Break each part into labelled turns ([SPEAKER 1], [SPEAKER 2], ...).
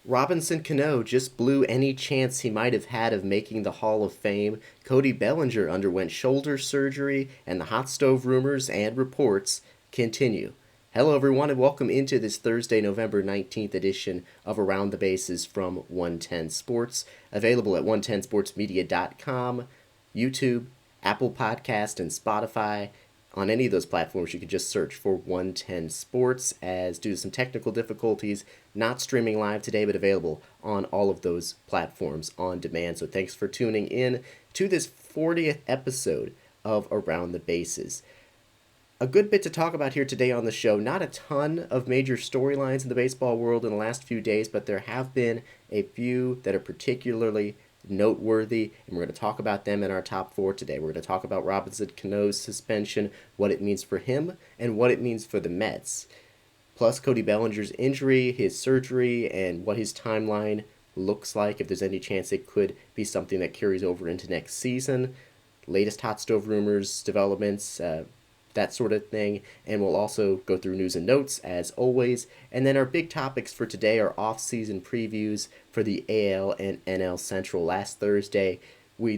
[SPEAKER 1] Robinson Cano just blew any chance he might have had of making the Hall of Fame. Cody Bellinger underwent shoulder surgery, and the hot stove rumors and reports continue. Hello, everyone, and welcome into this Thursday, November 19th edition of Around the Bases from 110 Sports, available at 110sportsmedia.com, YouTube, Apple Podcast, and Spotify. On any of those platforms, you can just search for 110 Sports, as due to some technical difficulties, not streaming live today, but available on all of those platforms on demand. So thanks for tuning in to this 40th episode of Around the Bases. A good bit to talk about here today on the show. Not a ton of major storylines in the baseball world in the last few days, but there have been a few that are particularly noteworthy, and we're going to talk about them in our top four today. We're going to talk about Robinson Cano's suspension, what it means for him, and what it means for the Mets. Plus, Cody Bellinger's injury, his surgery, and what his timeline looks like, if there's any chance it could be something that carries over into next season. Latest hot stove rumors, developments, that sort of thing, and we'll also go through news and notes as always. And then our big topics for today are off-season previews for the AL and NL Central. Last Thursday, we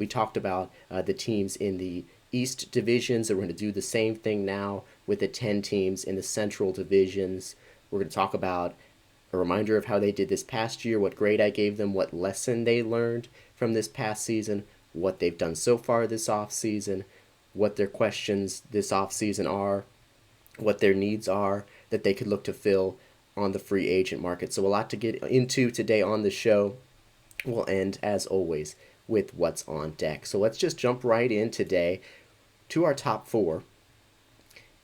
[SPEAKER 1] talked about the teams in the East divisions, and we're going to do the same thing now with the 10 teams in the Central divisions. We're going to talk about a reminder of how they did this past year, what grade I gave them, what lesson they learned from this past season, what they've done so far this off-season, what their questions this offseason are, what their needs are that they could look to fill on the free agent market. So a lot to get into today on the show. We'll end, as always, with what's on deck. So let's just jump right in today to our top four.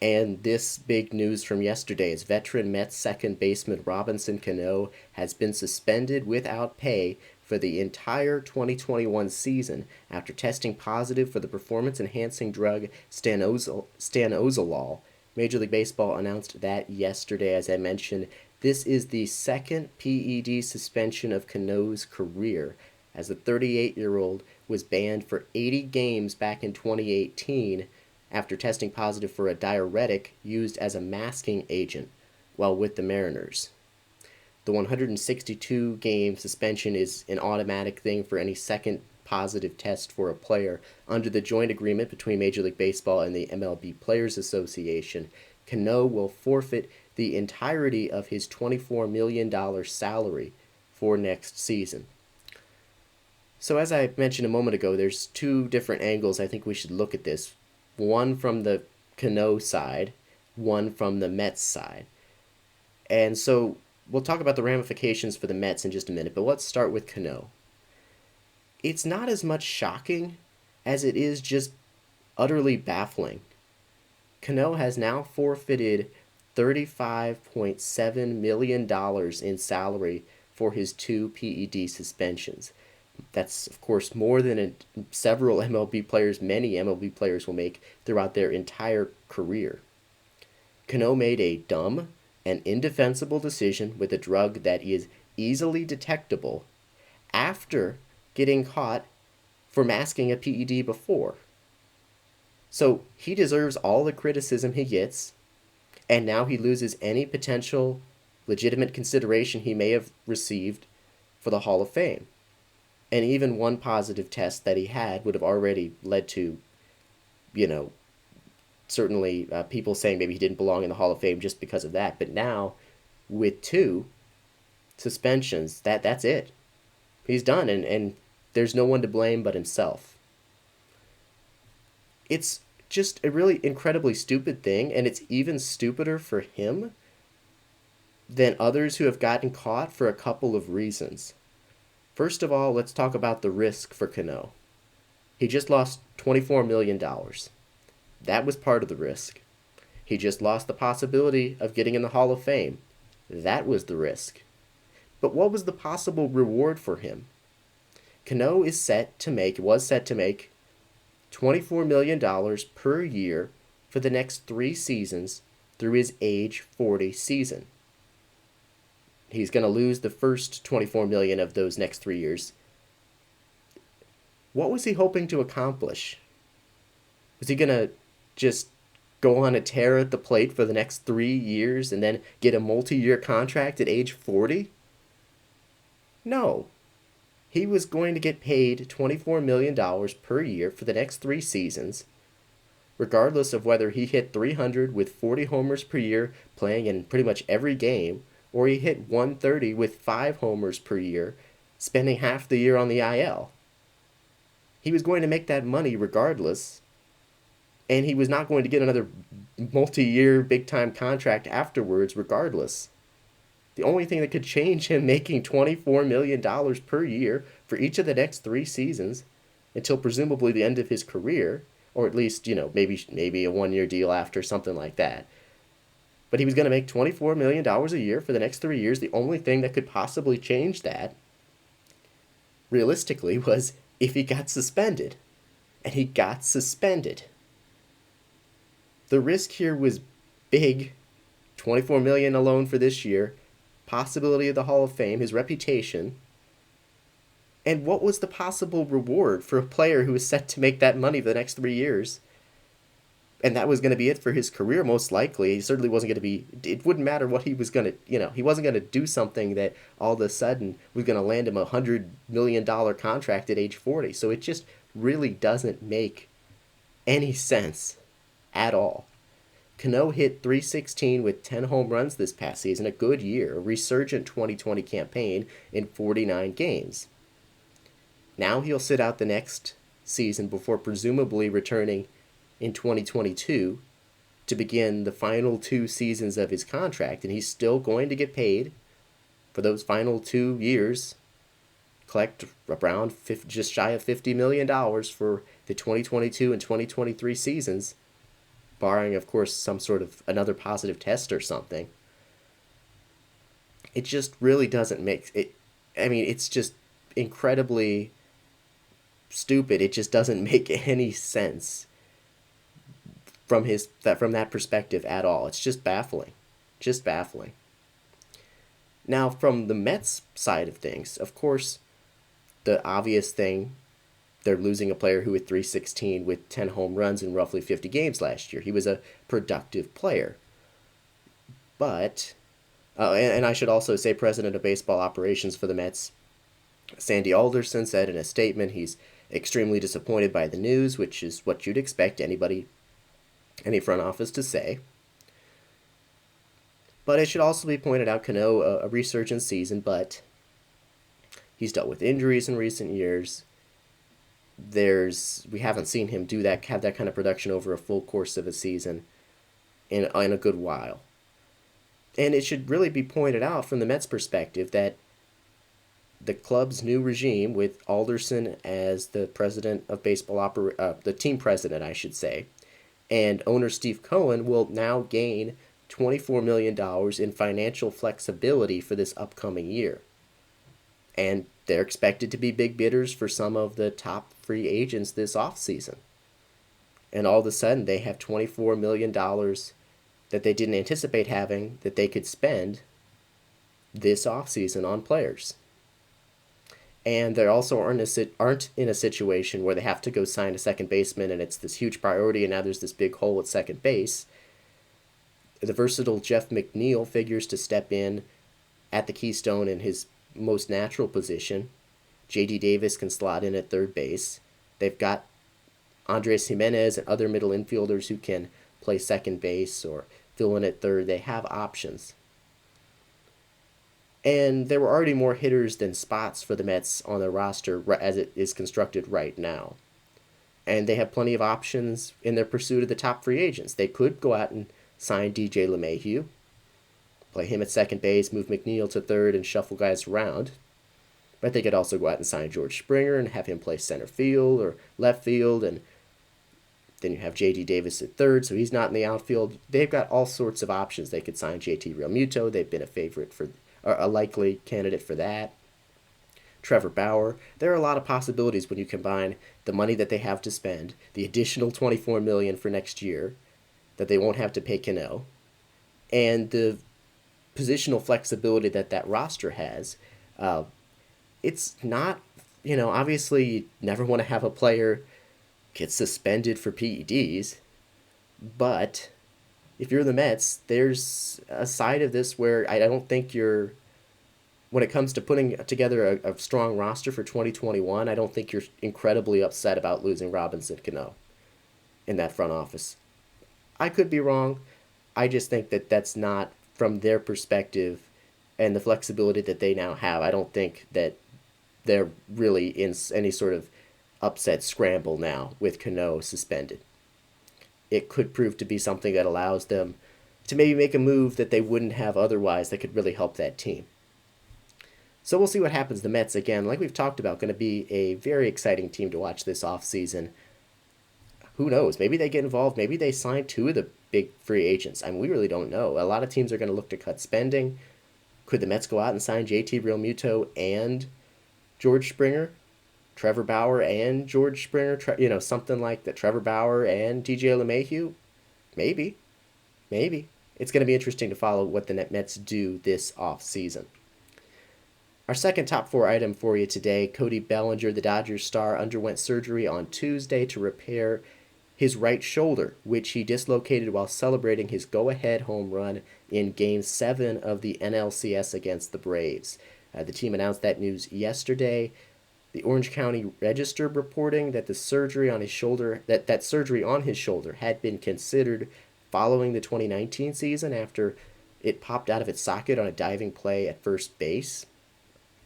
[SPEAKER 1] And this big news from yesterday is veteran Mets second baseman Robinson Cano has been suspended without pay for the entire 2021 season after testing positive for the performance-enhancing drug stanozolol. Major League Baseball announced that yesterday. As I mentioned, this is the second PED suspension of Cano's career, as the 38-year-old was banned for 80 games back in 2018 after testing positive for a diuretic used as a masking agent while with the Mariners. The 162-game suspension is an automatic thing for any second positive test for a player. Under the joint agreement between Major League Baseball and the MLB Players Association, Cano will forfeit the entirety of his $24 million salary for next season. So as I mentioned a moment ago, there's two different angles I think we should look at this. One from the Cano side, one from the Mets side. And so we'll talk about the ramifications for the Mets in just a minute, but let's start with Cano. It's not as much shocking as it is just utterly baffling. Cano has now forfeited $35.7 million in salary for his two PED suspensions. That's, of course, more than several many MLB players will make throughout their entire career. Cano made a dumb and indefensible decision with a drug that is easily detectable after getting caught for masking a PED before. So he deserves all the criticism he gets, and now he loses any potential legitimate consideration he may have received for the Hall of Fame. And even one positive test that he had would have already led to, certainly people saying maybe he didn't belong in the Hall of Fame just because of that. But now, with two suspensions, that's it. He's done, and there's no one to blame but himself. It's just a really incredibly stupid thing, and it's even stupider for him than others who have gotten caught for a couple of reasons. First of all, let's talk about the risk for Cano. He just lost $24 million. That was part of the risk. He just lost the possibility of getting in the Hall of Fame. That was the risk. But what was the possible reward for him? Cano was set to make $24 million per year for the next 3 seasons through his age 40 season. He's going to lose the first $24 million of those next 3 years. What was he hoping to accomplish? Was he going to just go on a tear at the plate for the next 3 years and then get a multi-year contract at age 40? No. He was going to get paid $24 million per year for the next 3 seasons, regardless of whether he hit 300 with 40 homers per year playing in pretty much every game, or he hit 130 with 5 homers per year, spending half the year on the IL. He was going to make that money regardless, and he was not going to get another multi-year big-time contract afterwards regardless. The only thing that could change him making $24 million per year for each of the next 3 seasons until presumably the end of his career, or at least, maybe a 1-year deal after, something like that. But he was going to make $24 million a year for the next 3 years. The only thing that could possibly change that, realistically, was if he got suspended. And he got suspended. The risk here was big. $24 million alone for this year. Possibility of the Hall of Fame, his reputation. And what was the possible reward for a player who was set to make that money for the next 3 years? And that was going to be it for his career, most likely. He certainly wasn't going to be... It wouldn't matter what he was going to... He wasn't going to do something that all of a sudden was going to land him a $100 million contract at age 40. So it just really doesn't make any sense at all. Cano hit .316 with 10 home runs this past season, a good year, a resurgent 2020 campaign in 49 games. Now he'll sit out the next season before presumably returning in 2022 to begin the final 2 seasons of his contract, and he's still going to get paid for those final 2 years, collect around just shy of $50 million for the 2022 and 2023 seasons, barring, of course, some sort of another positive test or something. It just really doesn't make it. I mean, it's just incredibly stupid. It just doesn't make any sense from that perspective at all. It's just baffling. Just baffling. Now, from the Mets side of things, of course, the obvious thing, they're losing a player who hit .316 with 10 home runs in roughly 50 games last year. He was a productive player. But, and I should also say President of Baseball Operations for the Mets, Sandy Alderson, said in a statement he's extremely disappointed by the news, which is what you'd expect any front office to say. But it should also be pointed out, Cano, a resurgent season, but he's dealt with injuries in recent years. We haven't seen him have that kind of production over a full course of a season in a good while. And it should really be pointed out from the Mets' perspective that the club's new regime, with Alderson as the president of baseball the team president, I should say, and owner Steve Cohen, will now gain $24 million in financial flexibility for this upcoming year. And they're expected to be big bidders for some of the top free agents this offseason. And all of a sudden, they have $24 million that they didn't anticipate having that they could spend this offseason on players. And they also aren't in a situation where they have to go sign a second baseman and it's this huge priority and now there's this big hole at second base. The versatile Jeff McNeil figures to step in at the Keystone in his most natural position. J.D. Davis can slot in at third base. They've got Andres Jimenez and other middle infielders who can play second base or fill in at third. They have options. And there were already more hitters than spots for the Mets on their roster as it is constructed right now. And they have plenty of options in their pursuit of the top free agents. They could go out and sign DJ LeMahieu, play him at second base, move McNeil to third, and shuffle guys around. But they could also go out and sign George Springer and have him play center field or left field, and then you have J.D. Davis at third, so he's not in the outfield. They've got all sorts of options. They could sign J.T. Realmuto. They've been a likely candidate for that. Trevor Bauer. There are a lot of possibilities when you combine the money that they have to spend, the additional $24 million for next year that they won't have to pay Cano, and the positional flexibility that roster has. It's not, obviously you never want to have a player get suspended for PEDs, but if you're the Mets, there's a side of this where I don't think you're when it comes to putting together a strong roster for 2021, I don't think you're incredibly upset about losing Robinson Cano in that front office. I could be wrong. I just think that that's not from their perspective and the flexibility that they now have. I don't think that they're really in any sort of upset scramble now with Cano suspended. It could prove to be something that allows them to maybe make a move that they wouldn't have otherwise that could really help that team. So we'll see what happens. The Mets, again, like we've talked about, going to be a very exciting team to watch this offseason. Who knows? Maybe they get involved. Maybe they sign two of the big free agents. I mean, we really don't know. A lot of teams are going to look to cut spending. Could the Mets go out and sign JT Realmuto and George Springer? Trevor Bauer and George Springer? Something like that. Trevor Bauer and TJ LeMahieu? Maybe. Maybe. It's going to be interesting to follow what the Mets do this offseason. Our second top four item for you today, Cody Bellinger, the Dodgers star, underwent surgery on Tuesday to repair his right shoulder, which he dislocated while celebrating his go-ahead home run in Game 7 of the NLCS against the Braves. The team announced that news yesterday. The Orange County Register reporting that the surgery on his shoulder, that surgery on his shoulder had been considered following the 2019 season after it popped out of its socket on a diving play at first base,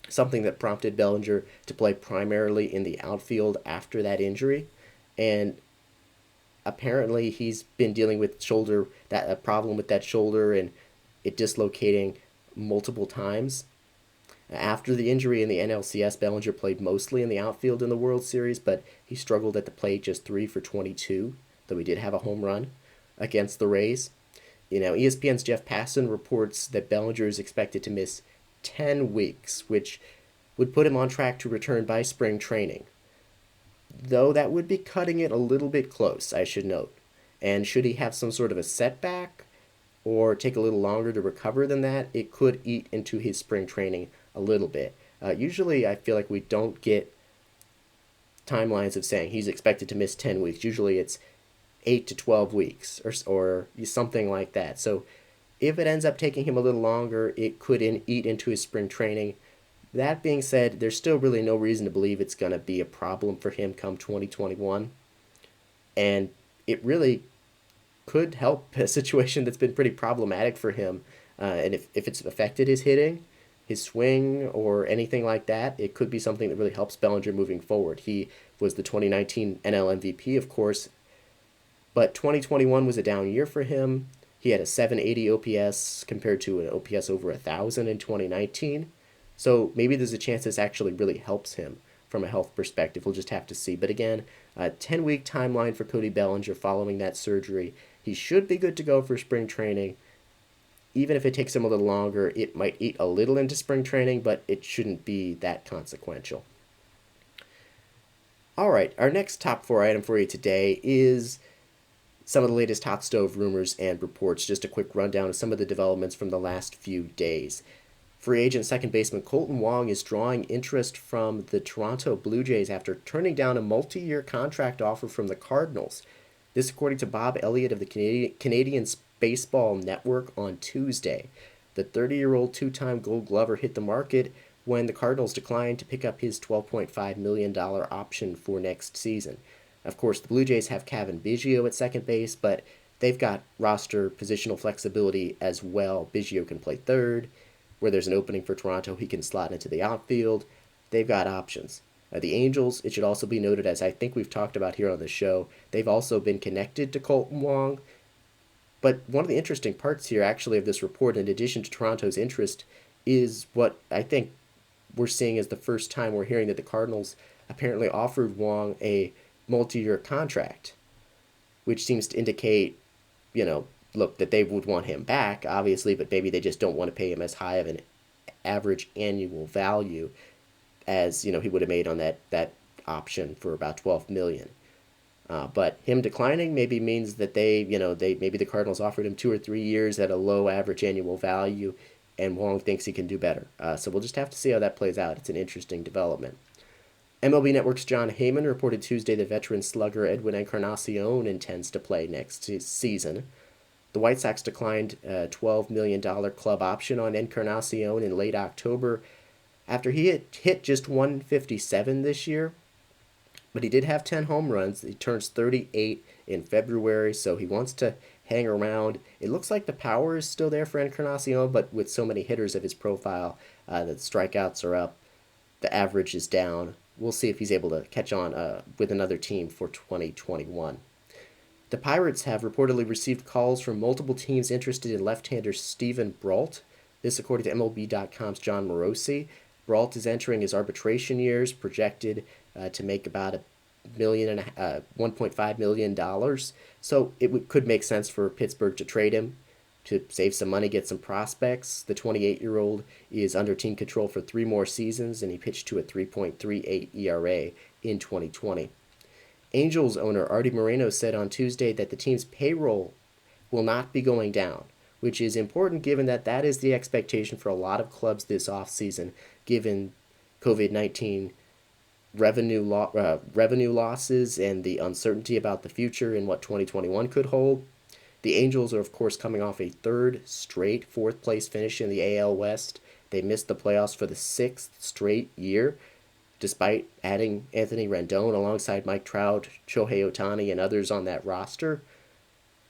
[SPEAKER 1] something that prompted Bellinger to play primarily in the outfield after that injury. And apparently he's been dealing with a problem with that shoulder and it dislocating multiple times. After the injury in the NLCS, Bellinger played mostly in the outfield in the World Series, but he struggled at the plate, just 3 for 22, though he did have a home run against the Rays. ESPN's Jeff Passan reports that Bellinger is expected to miss 10 weeks, which would put him on track to return by spring training. Though that would be cutting it a little bit close, I should note. And should he have some sort of a setback or take a little longer to recover than that, it could eat into his spring training a little bit. Usually I feel like we don't get timelines of saying he's expected to miss 10 weeks. Usually it's 8 to 12 weeks or something like that. So if it ends up taking him a little longer, it could eat into his spring training. That being said, there's still really no reason to believe it's going to be a problem for him come 2021. And it really could help a situation that's been pretty problematic for him. And if it's affected his hitting, his swing, or anything like that, it could be something that really helps Bellinger moving forward. He was the 2019 NL MVP, of course, but 2021 was a down year for him. He had a 780 OPS compared to an OPS over 1,000 in 2019. So maybe there's a chance this actually really helps him from a health perspective. We'll just have to see. But again, a 10-week timeline for Cody Bellinger following that surgery. He should be good to go for spring training. Even if it takes him a little longer, it might eat a little into spring training, but it shouldn't be that consequential. All right, our next top four item for you today is some of the latest hot stove rumors and reports. Just a quick rundown of some of the developments from the last few days. Free agent second baseman Kolten Wong is drawing interest from the Toronto Blue Jays after turning down a multi-year contract offer from the Cardinals. This according to Bob Elliott of the Canadian Baseball Network on Tuesday. The 30-year-old two-time Gold Glover hit the market when the Cardinals declined to pick up his $12.5 million option for next season. Of course, the Blue Jays have Cavan Biggio at second base, but they've got roster positional flexibility as well. Biggio can play third. Where there's an opening for Toronto, he can slot into the outfield. They've got options. The Angels, it should also be noted, as I think we've talked about here on the show, they've also been connected to Kolten Wong. But one of the interesting parts here, actually, of this report, in addition to Toronto's interest, is what I think we're seeing as the first time we're hearing that the Cardinals apparently offered Wong a multi-year contract, which seems to indicate, look, that they would want him back, obviously, but maybe they just don't want to pay him as high of an average annual value as, he would have made on that option for about $12 million. But him declining maybe means that maybe the Cardinals offered him 2 or 3 years at a low average annual value, and Wong thinks he can do better. So we'll just have to see how that plays out. It's an interesting development. MLB Network's John Heyman reported Tuesday that veteran slugger Edwin Encarnacion intends to play next season. The White Sox declined a $12 million club option on Encarnacion in late October after he had hit just 157 this year, but he did have 10 home runs. He turns 38 in February, so he wants to hang around. It looks like the power is still there for Encarnacion, but with so many hitters of his profile, the strikeouts are up, the average is down. We'll see if he's able to catch on with another team for 2021. The Pirates have reportedly received calls from multiple teams interested in left-hander Steven Brault. This according to MLB.com's John Morosi. Brault is entering his arbitration years, projected to make about $1.5 million. So it could make sense for Pittsburgh to trade him to save some money, get some prospects. The 28-year-old is under team control for 3 more seasons, and he pitched to a 3.38 ERA in 2020. Angels owner Artie Moreno said on Tuesday that the team's payroll will not be going down, which is important given that is the expectation for a lot of clubs this offseason, given COVID-19 revenue losses and the uncertainty about the future and what 2021 could hold. The Angels are, of course, coming off a third straight fourth-place finish in the AL West. They missed the playoffs for the 6th straight year, despite adding Anthony Rendon alongside Mike Trout, Shohei Ohtani, and others on that roster.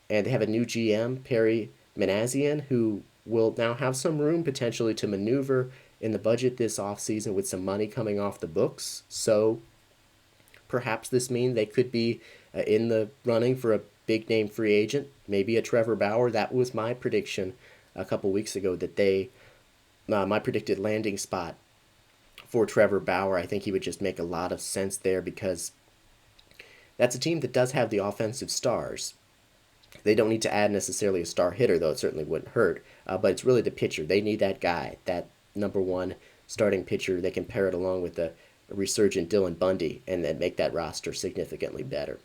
[SPEAKER 1] And they have a new GM, Perry Manassian, who will now have some room potentially to maneuver in the budget this offseason with some money coming off the books. So perhaps this means they could be in the running for a big-name free agent, maybe a Trevor Bauer. That was my prediction a couple weeks ago, that my predicted landing spot for Trevor Bauer. I think he would just make a lot of sense there because that's a team that does have the offensive stars. They don't need to add necessarily a star hitter, though it certainly wouldn't hurt, but it's really the pitcher. They need that guy, that number one starting pitcher. They can pair it along with a resurgent Dylan Bundy and then make that roster significantly better.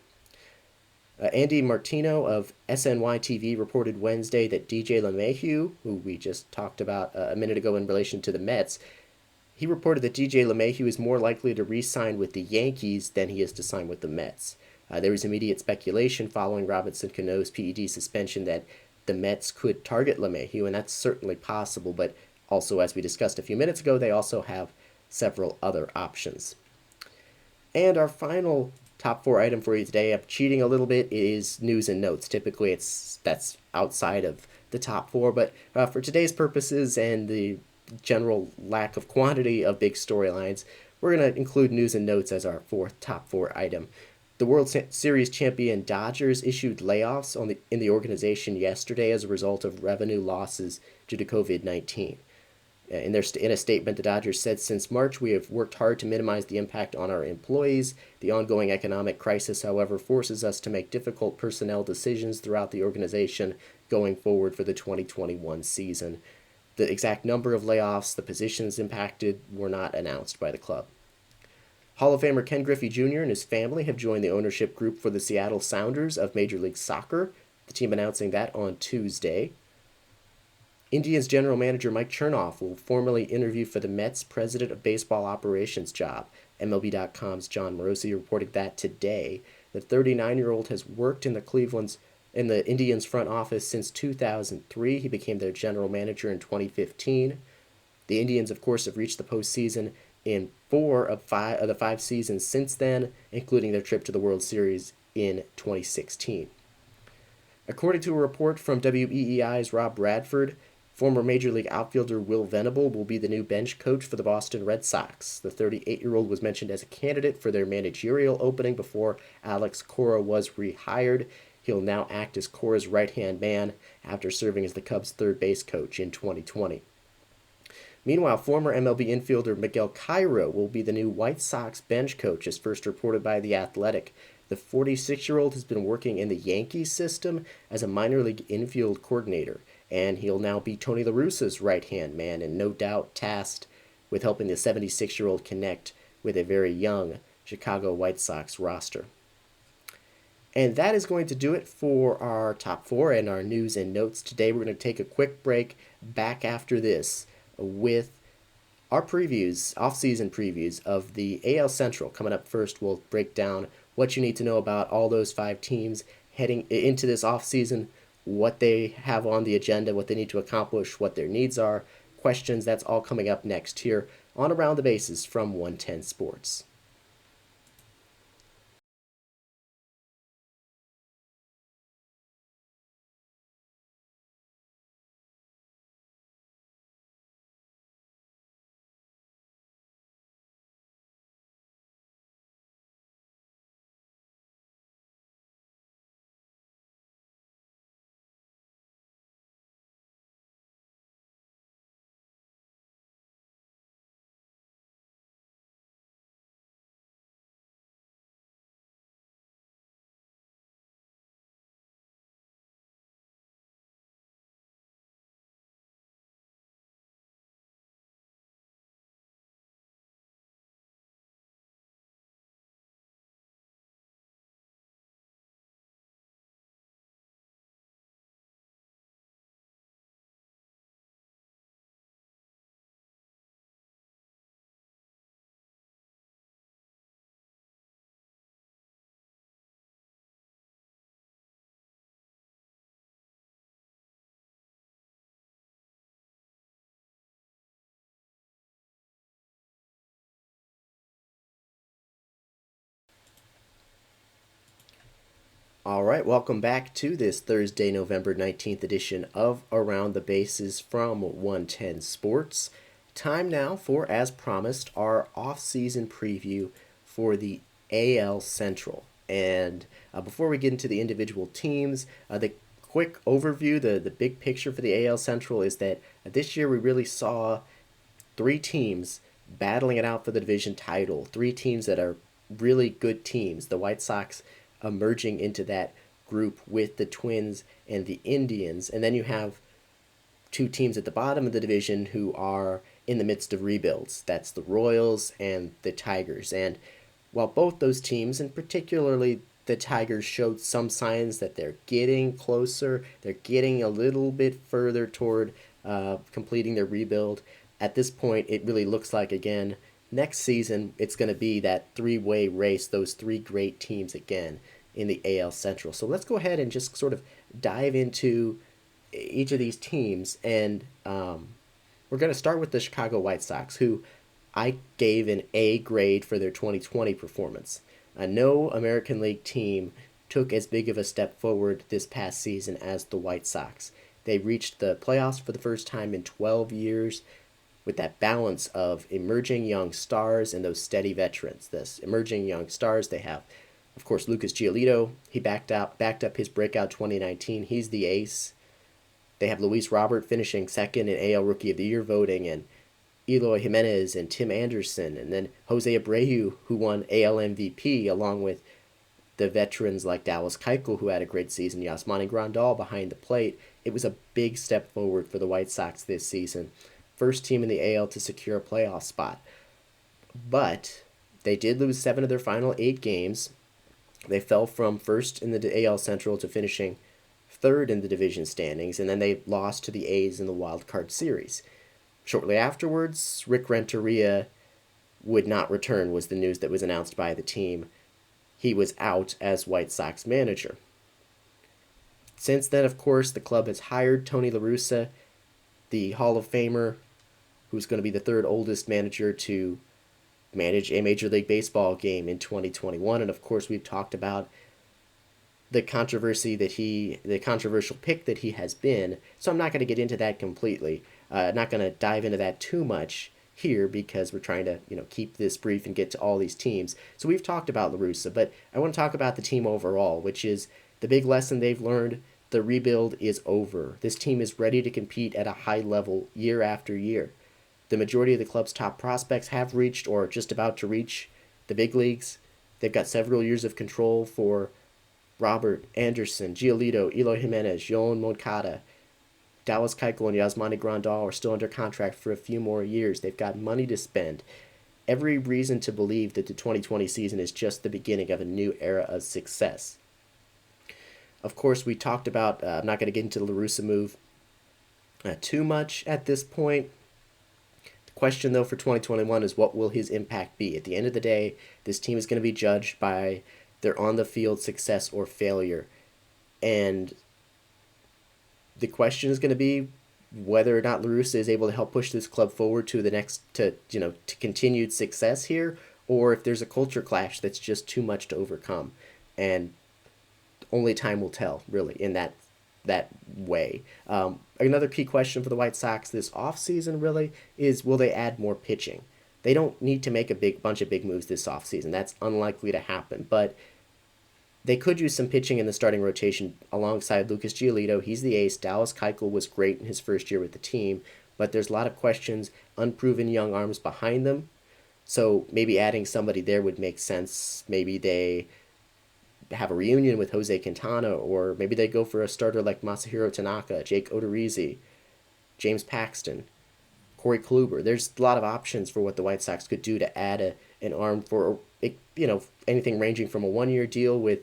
[SPEAKER 1] Andy Martino of SNY TV reported Wednesday that DJ LeMahieu, who we just talked about a minute ago in relation to the Mets, he reported that DJ LeMahieu is more likely to re-sign with the Yankees than he is to sign with the Mets. There was immediate speculation following Robinson Cano's PED suspension that the Mets could target LeMahieu, and that's certainly possible, but also, as we discussed a few minutes ago, they also have several other options. And our final top 4 item for you today, I'm cheating a little bit, is news and notes. Typically, that's outside of the top 4, but for today's purposes and the general lack of quantity of big storylines, we're going to include news and notes as our top 4 item. The World Series champion Dodgers issued layoffs in the organization yesterday as a result of revenue losses due to COVID-19. In a statement, the Dodgers said, "Since March, we have worked hard to minimize the impact on our employees. The ongoing economic crisis, however, forces us to make difficult personnel decisions throughout the organization going forward for the 2021 season." The exact number of layoffs, the positions impacted, were not announced by the club. Hall of Famer Ken Griffey Jr. and his family have joined the ownership group for the Seattle Sounders of Major League Soccer, the team announcing that on Tuesday. Indians general manager Mike Chernoff will formally interview for the Mets President of Baseball Operations job. MLB.com's John Morosi reported that today. The 39-year-old has worked in the Indians front office since 2003. He became their general manager in 2015. The Indians, of course, have reached the postseason in 4 of the 5 seasons since then, including their trip to the World Series in 2016. According to a report from WEEI's Rob Bradford, former Major League outfielder Will Venable will be the new bench coach for the Boston Red Sox. The 38-year-old was mentioned as a candidate for their managerial opening before Alex Cora was rehired. He'll now act as Cora's right-hand man after serving as the Cubs' third base coach in 2020. Meanwhile, former MLB infielder Miguel Cairo will be the new White Sox bench coach, as first reported by The Athletic. The 46-year-old has been working in the Yankees system as a minor league infield coordinator, and he'll now be Tony La Russa's right-hand man and no doubt tasked with helping the 76-year-old connect with a very young Chicago White Sox roster. And that is going to do it for our top 4 and our news and notes today. We're going to take a quick break back after this with our previews, off-season previews of the AL Central. Coming up first, we'll break down what you need to know about all those 5 teams heading into this off-season, what they have on the agenda, what they need to accomplish, what their needs are, questions. That's all coming up next here on Around the Bases from 110 Sports. All right, welcome back to this Thursday, November 19th edition of Around the Bases from 110 Sports. Time now for, as promised, our off-season preview for the AL Central. And before we get into the individual teams, the quick overview, the big picture for the AL Central is that this year we really saw three teams battling it out for the division title. Three teams that are really good teams. The White Sox emerging into that group with the Twins and the Indians. And then you have two teams at the bottom of the division who are in the midst of rebuilds. That's the Royals and the Tigers. And while both those teams, and particularly the Tigers, showed some signs that they're getting closer, they're getting a little bit further toward completing their rebuild, at this point it really looks like, again, next season it's going to be that three-way race, those three great teams again in the AL Central. So let's go ahead and just sort of dive into each of these teams, and we're going to start with the Chicago White Sox, who I gave an A grade for their 2020 performance. No American League team took as big of a step forward this past season as the White Sox. They reached the playoffs for the first time in 12 years with that balance of emerging young stars and those steady veterans. This emerging young stars, they have, of course, Lucas Giolito. He backed up his breakout 2019. He's the ace. They have Luis Robert finishing second in AL Rookie of the Year voting, and Eloy Jimenez and Tim Anderson, and then Jose Abreu, who won AL MVP, along with the veterans like Dallas Keuchel, who had a great season, Yasmani Grandal behind the plate. It was a big step forward for the White Sox this season. First team in the AL to secure a playoff spot. But they did lose 7 of their final 8 games. They fell from first in the AL Central to finishing third in the division standings, and then they lost to the A's in the Wild Card Series. Shortly afterwards, Rick Renteria would not return, was the news that was announced by the team. He was out as White Sox manager. Since then, of course, the club has hired Tony La Russa, the Hall of Famer, who's going to be the third oldest manager to manage a Major League Baseball game in 2021. And of course, we've talked about the controversial pick that he has been. So I'm not going to get into that completely. Not going to dive into that too much here because we're trying to keep this brief and get to all these teams. So we've talked about La Russa, but I want to talk about the team overall, which is the big lesson they've learned. The rebuild is over. This team is ready to compete at a high level year after year. The majority of the club's top prospects have reached or are just about to reach the big leagues. They've got several years of control for Robert, Anderson, Giolito, Eloy Jimenez, Yoan Moncada. Dallas Keuchel and Yasmani Grandal are still under contract for a few more years. They've got money to spend. Every reason to believe that the 2020 season is just the beginning of a new era of success. Of course, we talked about, I'm not going to get into the La Russa move too much at this point. The question, though, for 2021 is what will his impact be? At the end of the day, this team is going to be judged by their on-the-field success or failure. And The question is going to be whether or not La Russa is able to help push this club forward to the next to continued success here, or if there's a culture clash that's just too much to overcome, and only time will tell really in that way. Another key question for the White Sox this offseason really is, will they add more pitching? They don't need to make a big bunch of big moves this offseason. That's unlikely to happen, but they could use some pitching in the starting rotation alongside Lucas Giolito. He's the ace. Dallas Keuchel was great in his first year with the team, but there's a lot of questions, unproven young arms behind them. So maybe adding somebody there would make sense. Maybe they have a reunion with Jose Quintana, or maybe they go for a starter like Masahiro Tanaka, Jake Odorizzi, James Paxton, Corey Kluber. There's a lot of options for what the White Sox could do to add an arm for, anything ranging from a 1-year deal with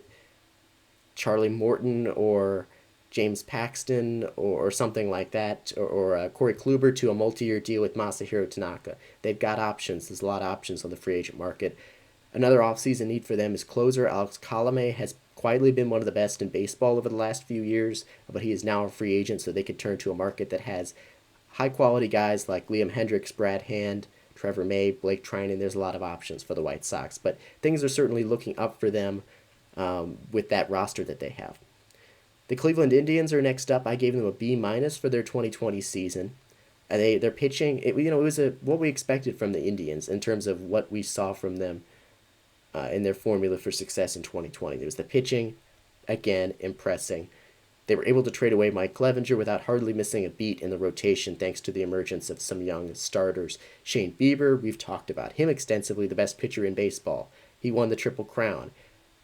[SPEAKER 1] Charlie Morton or James Paxton or something like that, or Corey Kluber to a multi-year deal with Masahiro Tanaka. They've got options. There's a lot of options on the free agent market. Another offseason need for them is closer. Alex Colomé has quietly been one of the best in baseball over the last few years, but he is now a free agent, so they could turn to a market that has high-quality guys like Liam Hendricks, Brad Hand, Trevor May, Blake Trinan. There's a lot of options for the White Sox, but things are certainly looking up for them with that roster that they have. The Cleveland Indians are next up. I gave them a B- for their 2020 season. Their pitching, it was what we expected from the Indians in terms of what we saw from them in their formula for success in 2020. There was the pitching, again, impressing. They were able to trade away Mike Clevenger without hardly missing a beat in the rotation thanks to the emergence of some young starters. Shane Bieber, we've talked about him extensively, the best pitcher in baseball. He won the Triple Crown.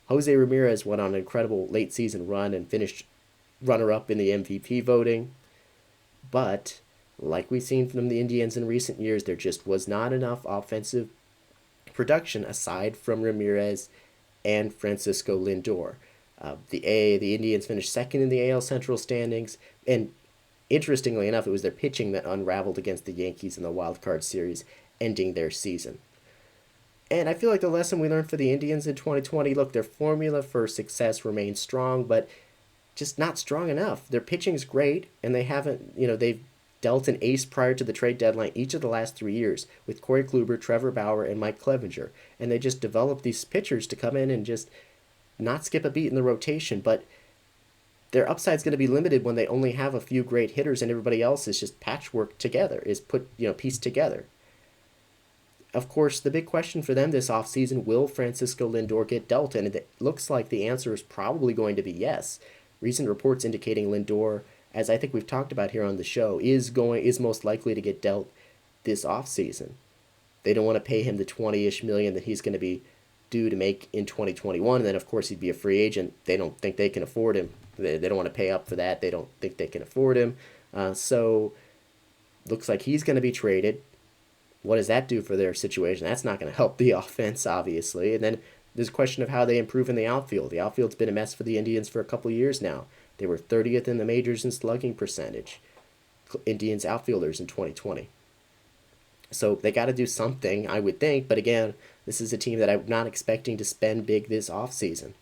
[SPEAKER 1] Jose Ramirez went on an incredible late season run and finished runner-up in the MVP voting. But, like we've seen from the Indians in recent years, there just was not enough offensive production aside from Ramirez and Francisco Lindor. The Indians finished second in the AL Central standings, and interestingly enough, it was their pitching that unraveled against the Yankees in the wild card series, ending their season. And I feel like the lesson we learned for the Indians in 2020, look, their formula for success remains strong, but just not strong enough. Their pitching's great, and they've dealt an ace prior to the trade deadline each of the last 3 years with Corey Kluber, Trevor Bauer, and Mike Clevenger. And they just developed these pitchers to come in and just not skip a beat in the rotation, but their upside's going to be limited when they only have a few great hitters and everybody else is just patchwork together, is pieced together. Of course, the big question for them this offseason, will Francisco Lindor get dealt? And it looks like the answer is probably going to be yes. Recent reports indicating Lindor, as I think we've talked about here on the show, is most likely to get dealt this offseason. They don't want to pay him the 20-ish million that he's going to be due to make in 2021, and then of course he'd be a free agent. They don't think they can afford him. They don't want to pay up for that. They don't think they can afford him. So looks like he's going to be traded. What does that do for their situation? That's not going to help the offense, obviously. And then there's a question of how they improve in the outfield. The outfield's been a mess for the Indians for a couple of years now. They were 30th in the majors in slugging percentage, Indians outfielders in 2020. So they got to do something, I would think. But again, this is a team that I'm not expecting to spend big this offseason.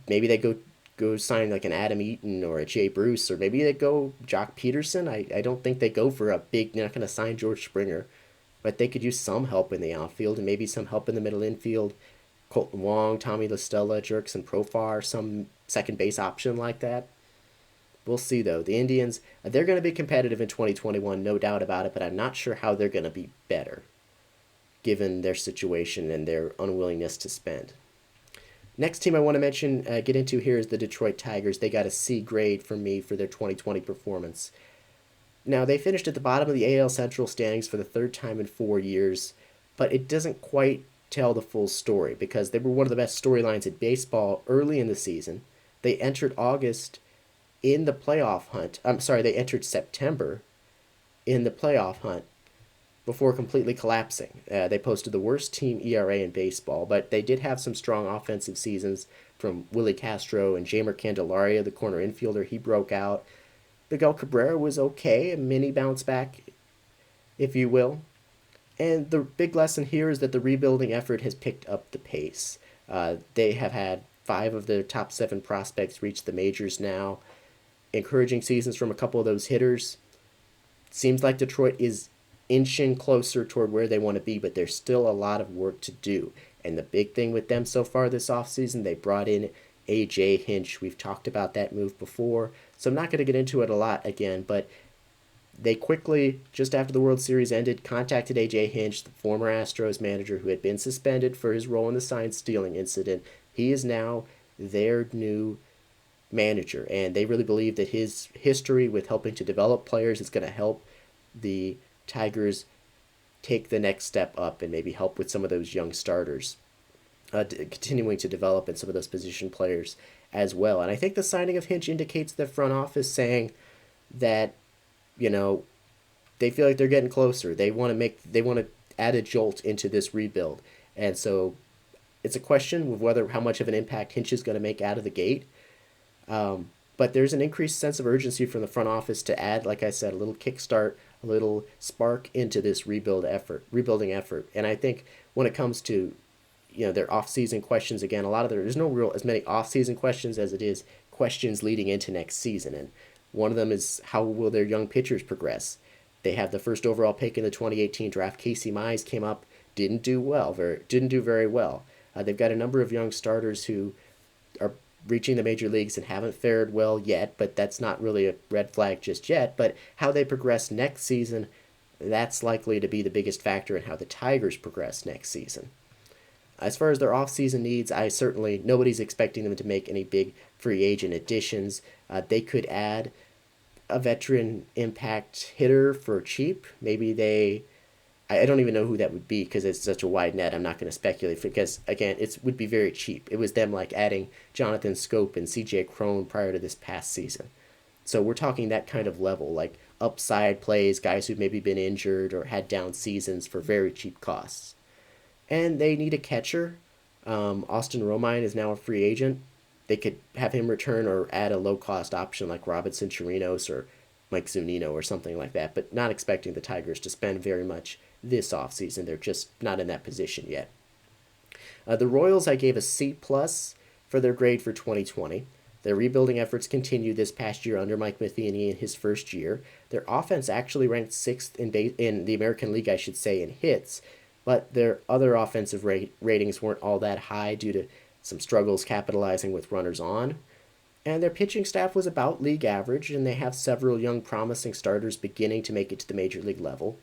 [SPEAKER 1] Maybe they go sign like an Adam Eaton or a Jay Bruce, or maybe they go Jock Peterson. I don't think they go for a big, they're not going to sign George Springer. But they could use some help in the outfield and maybe some help in the middle infield. Colton Wong, Tommy La Stella, Jurickson Profar, some second base option like that. We'll see, though. The Indians, they're going to be competitive in 2021, no doubt about it, but I'm not sure how they're going to be better, given their situation and their unwillingness to spend. Next team I want to get into here is the Detroit Tigers. They got a C grade from me for their 2020 performance. Now, they finished at the bottom of the AL Central standings for the third time in 4 years, but it doesn't quite tell the full story because they were one of the best storylines in baseball early in the season. They entered August in the playoff hunt. They entered September in the playoff hunt before completely collapsing. They posted the worst team ERA in baseball, but they did have some strong offensive seasons from Willie Castro and Jamer Candelaria, the corner infielder. He broke out. Miguel Cabrera was okay, a mini bounce back, if you will. And the big lesson here is that the rebuilding effort has picked up the pace. They have had 5 of their top 7 prospects reach the majors now. encouraging seasons from a couple of those hitters. Seems like Detroit is inching closer toward where they want to be, but there's still a lot of work to do. And the big thing with them so far this offseason, they brought in A.J. Hinch. We've talked about that move before, so I'm not going to get into it a lot again, but they quickly, just after the World Series ended, contacted A.J. Hinch, the former Astros manager who had been suspended for his role in the sign stealing incident. He is now their new manager, and they really believe that his history with helping to develop players is going to help the Tigers take the next step up and maybe help with some of those young starters, continuing to develop in some of those position players as well. And I think the signing of Hinch indicates the front office saying that, you know, they feel like they're getting closer. They want to add a jolt into this rebuild. And so it's a question of whether how much of an impact Hinch is going to make out of the gate. But there's an increased sense of urgency from the front office to add, like I said, a little kickstart, a little spark into this rebuilding effort. And I think when it comes to, their off-season questions, again, there's no real as many off-season questions as it is questions leading into next season. And one of them is, how will their young pitchers progress? They have the first overall pick in the 2018 draft. Casey Mize came up, didn't do very well. They've got a number of young starters who are reaching the major leagues and haven't fared well yet, but that's not really a red flag just yet. But how they progress next season, that's likely to be the biggest factor in how the Tigers progress next season. As far as their offseason needs, nobody's expecting them to make any big free agent additions. They could add a veteran impact hitter for cheap. I don't even know who that would be because it's such a wide net. I'm not going to speculate because, again, it would be very cheap. It was them like adding Jonathan Scope and C.J. Cron prior to this past season. So we're talking that kind of level, like upside plays, guys who've maybe been injured or had down seasons for very cheap costs. And they need a catcher. Austin Romine is now a free agent. They could have him return or add a low-cost option like Robinson Chirinos or Mike Zunino or something like that, but not expecting the Tigers to spend very much this offseason. They're just not in that position yet. The Royals, I gave a C+ for their grade for 2020. Their rebuilding efforts continue this past year under Mike Matheny in his first year. Their offense actually ranked 6th in the American League, I should say, in hits, but their other offensive ratings weren't all that high due to some struggles capitalizing with runners on. And their pitching staff was about league average, and they have several young promising starters beginning to make it to the major league level.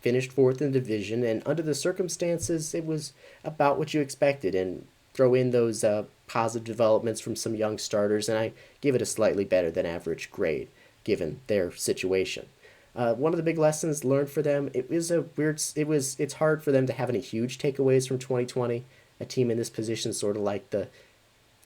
[SPEAKER 1] Finished 4th in the division, and under the circumstances, it was about what you expected. And throw in those positive developments from some young starters, and I give it a slightly better than average grade, given their situation. One of the big lessons learned for them, it's hard for them to have any huge takeaways from 2020. A team in this position, sort of like the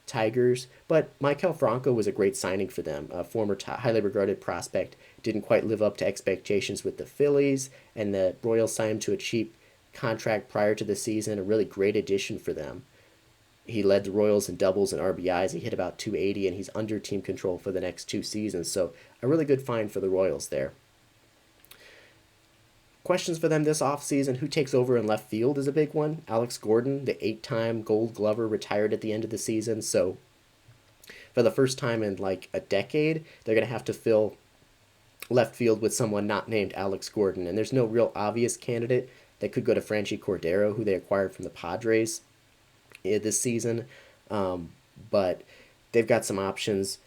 [SPEAKER 1] Tigers, but Maikel Franco was a great signing for them. A former highly regarded prospect, didn't quite live up to expectations with the Phillies, and the Royals signed him to a cheap contract prior to the season, a really great addition for them. He led the Royals in doubles and RBIs. He hit about 280, and he's under team control for the next 2 seasons, so a really good find for the Royals there. Questions for them this offseason: who takes over in left field is a big one. Alex Gordon, the 8-time Gold Glover, retired at the end of the season, so for the first time in like a decade, they're going to have to fill left field with someone not named Alex Gordon, and there's no real obvious candidate. They could go to Franchi Cordero, who they acquired from the Padres this season, but they've got some options.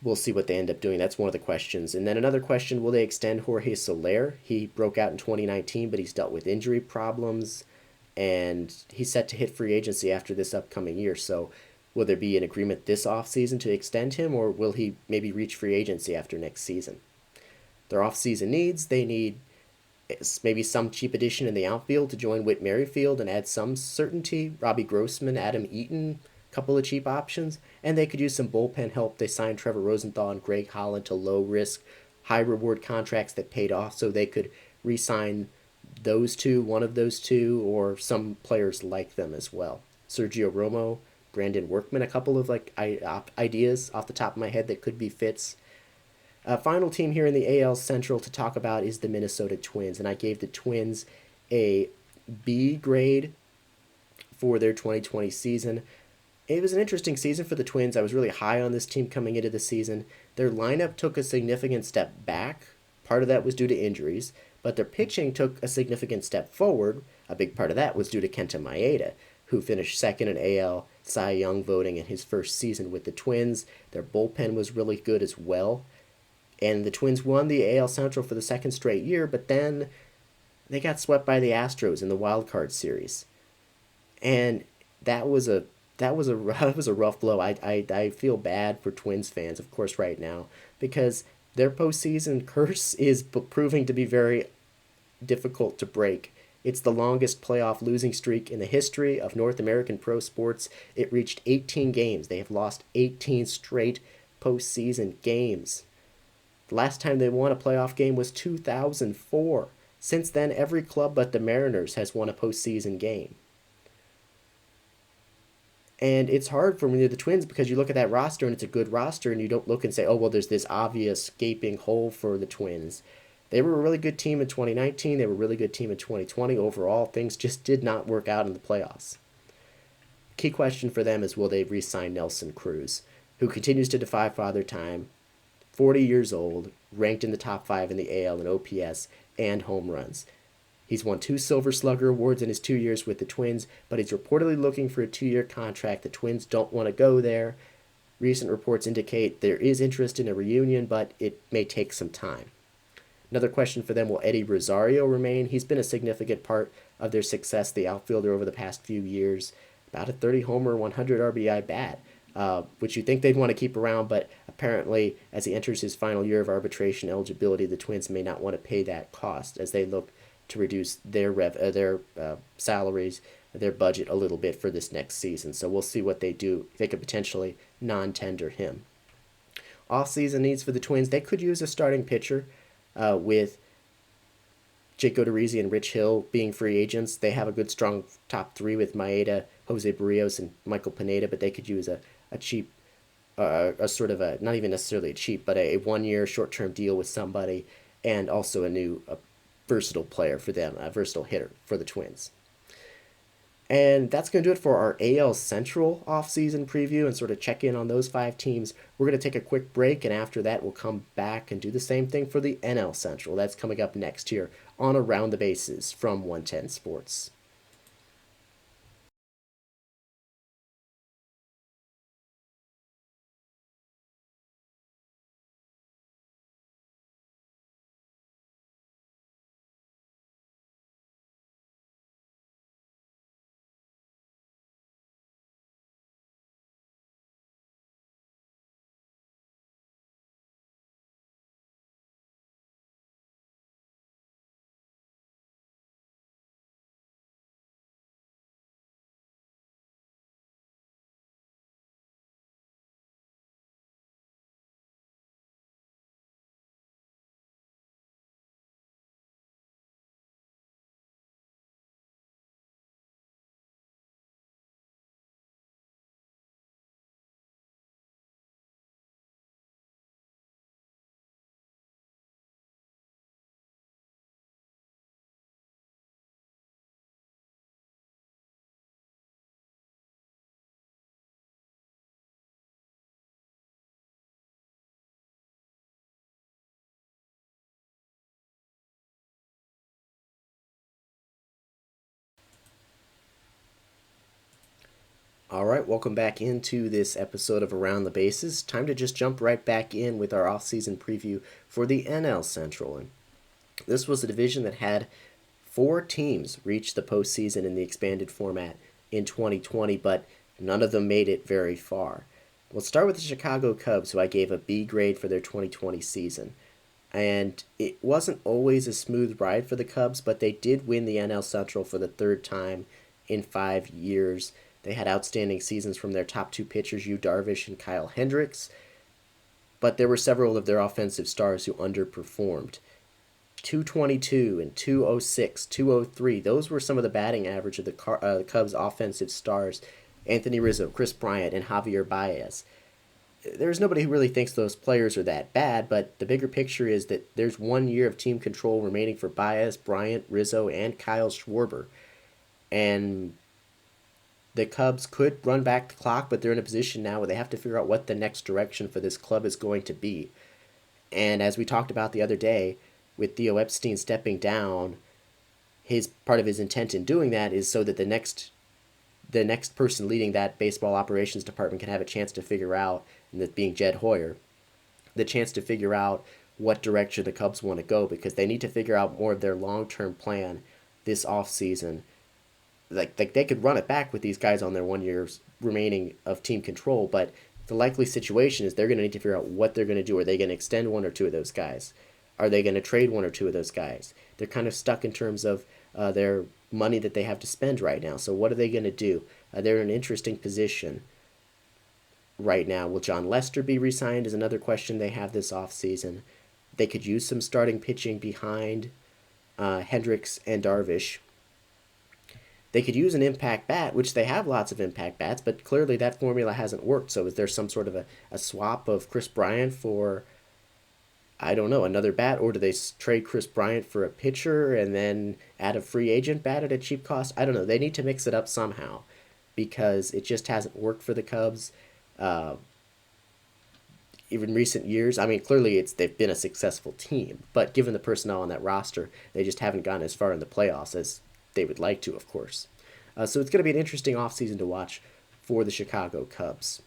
[SPEAKER 1] We'll see what they end up doing. That's one of the questions. And then another question, will they extend Jorge Soler? He broke out in 2019, but he's dealt with injury problems, and he's set to hit free agency after this upcoming year. So will there be an agreement this offseason to extend him, or will he maybe reach free agency after next season? Their offseason needs, they need maybe some cheap addition in the outfield to join Whit Merrifield and add some certainty. Robbie Grossman, Adam Eaton, couple of cheap options, and they could use some bullpen help. They signed Trevor Rosenthal and Greg Holland to low-risk, high-reward contracts that paid off, so they could re-sign one of those two, or some players like them as well. Sergio Romo, Brandon Workman, a couple of ideas off the top of my head that could be fits. Final team here in the AL Central to talk about is the Minnesota Twins, and I gave the Twins a B grade for their 2020 season. It was an interesting season for the Twins. I was really high on this team coming into the season. Their lineup took a significant step back. Part of that was due to injuries, but their pitching took a significant step forward. A big part of that was due to Kenta Maeda, who finished second in AL Cy Young voting in his first season with the Twins. Their bullpen was really good as well. And the Twins won the AL Central for the second straight year, but then they got swept by the Astros in the wild card series. And that was a that was a rough blow. I feel bad for Twins fans, of course, right now, because their postseason curse is proving to be very difficult to break. It's the longest playoff losing streak in the history of North American pro sports. It reached 18 games. They have lost 18 straight postseason games. The last time they won a playoff game was 2004. Since then, every club but the Mariners has won a postseason game. And it's hard for when you're the Twins because you look at that roster and it's a good roster and you don't look and say, oh, well, there's this obvious gaping hole for the Twins. They were a really good team in 2019. They were a really good team in 2020. Overall, things just did not work out in the playoffs. Key question for them is, will they re-sign Nelson Cruz, who continues to defy Father Time, 40 years old, ranked in the top 5 in the AL in OPS and home runs. He's won 2 Silver Slugger awards in his 2 years with the Twins, but he's reportedly looking for a 2-year contract. The Twins don't want to go there. Recent reports indicate there is interest in a reunion, but it may take some time. Another question for them, will Eddie Rosario remain? He's been a significant part of their success, the outfielder, over the past few years. About a 30-homer, 100 RBI bat, which you think they'd want to keep around, but apparently as he enters his final year of arbitration eligibility, the Twins may not want to pay that cost as they look to reduce their salaries, their budget a little bit for this next season. So we'll see what they do. They could potentially non-tender him. Off-season needs for the Twins, they could use a starting pitcher with Jake Odorizzi and Rich Hill being free agents. They have a good, strong top 3 with Maeda, Jose Barrios, and Michael Pineda, but they could use a cheap, a sort of a, not even necessarily a cheap, but a 1-year short-term deal with somebody, and also a new versatile player for them, a versatile hitter for the Twins. And that's going to do it for our AL Central offseason preview and sort of check in on those 5 teams. We're going to take a quick break, and after that, we'll come back and do the same thing for the NL Central. That's coming up next here on Around the Bases from 110 Sports. All right, welcome back into this episode of Around the Bases. Time to just jump right back in with our off-season preview for the NL Central. And this was a division that had 4 teams reach the postseason in the expanded format in 2020, but none of them made it very far. We'll start with the Chicago Cubs, who I gave a B grade for their 2020 season. And it wasn't always a smooth ride for the Cubs, but they did win the NL Central for the 3rd time in 5 years. They had outstanding seasons from their top 2 pitchers, Yu Darvish and Kyle Hendricks, but there were several of their offensive stars who underperformed. 222 and 206, 203, those were some of the batting average of the Cubs' offensive stars, Anthony Rizzo, Chris Bryant, and Javier Baez. There's nobody who really thinks those players are that bad, but the bigger picture is that there's 1 year of team control remaining for Baez, Bryant, Rizzo, and Kyle Schwarber. And The Cubs could run back the clock, but they're in a position now where they have to figure out what the next direction for this club is going to be. And as we talked about the other day, with Theo Epstein stepping down, his part of his intent in doing that is so that the next person leading that baseball operations department can have a chance to figure out, and that being Jed Hoyer, the chance to figure out what direction the Cubs want to go, because they need to figure out more of their long-term plan this offseason. Like they could run it back with these guys on their 1 year remaining of team control, but the likely situation is they're going to need to figure out what they're going to do. Are they going to extend one or two of those guys? Are they going to trade one or two of those guys? They're kind of stuck in terms of their money that they have to spend right now. So what are they going to do? They're in an interesting position right now. Will John Lester be re-signed is another question they have this offseason. They could use some starting pitching behind Hendricks and Darvish. They could use an impact bat, which they have lots of impact bats, but clearly that formula hasn't worked. So is there some sort of a swap of Chris Bryant for, I don't know, another bat? Or do they trade Chris Bryant for a pitcher and then add a free agent bat at a cheap cost? I don't know. They need to mix it up somehow because it just hasn't worked for the Cubs. Uh, Even recent years, I mean, clearly they've been a successful team, but given the personnel on that roster, they just haven't gone as far in the playoffs as they would like to, of course. So it's going to be an interesting offseason to watch for the Chicago Cubs.